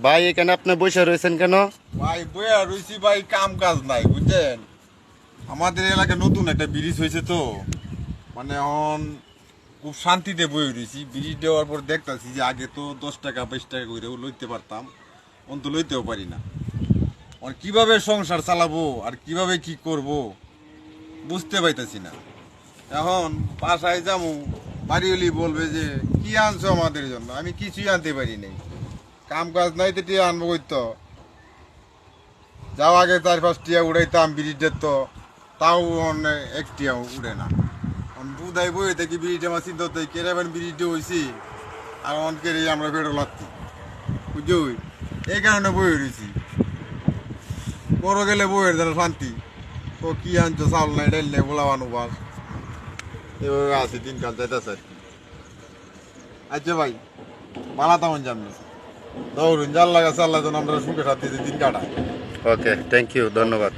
ভাই এখানে আপনি বসে রয়েছেন কেন? ভাই বইয়া রয়েছি ভাই, কাম কাজ নাই বুঝছেন। আমাদের এলাকায় নতুন একটা ব্রিজ হয়েছে তো, মানে এখন খুব শান্তিতে বয়ে রয়েছি। ব্রিজ দেওয়ার পর দেখতেছি যে আগে তো 10 টাকা 20 টাকা করে লইতে পারতাম, এখন তো লইতেও পারি না। আর কিভাবে সংসার চালাবো আর কিভাবে কি করব বুঝতে পাইতেছি না। এখন বাসায় যাবো, বাড়িওলি বলবে যে কি আনছো আমাদের জন্য, আমি কিছুই আনতে পারি নাই। কাম কাজ নাই তো টিয়া আনবো করতো, যাও আগে 4-5 টিয়া উড়াইতাম ব্রিজের, তো তাও এক টিয়া উড়ে না। বুধাই বই থেকে ব্রিজটা আমার চিন্তা হতো কেরাবেন ব্রিজটা হয়েছি, আর অনকের আমরা বেরো লাগছি বুঝছো। এই কারণে বই রয়েছি, বড় গেলে বইয়ের যেন শান্তি। তো কি আনছো, চাউল নাই ডাইল নাই, বলা বানু বাস, এভাবে আছে দিনকাল যাইতেছে আর কি। আচ্ছা ভাই, মালা তেমন জানবে দৌড়ুন, জাল লাগা চাল্লা যেন আমরা সুখে সাথে দিন কাটাই। ওকে, থ্যাংক ইউ, ধন্যবাদ।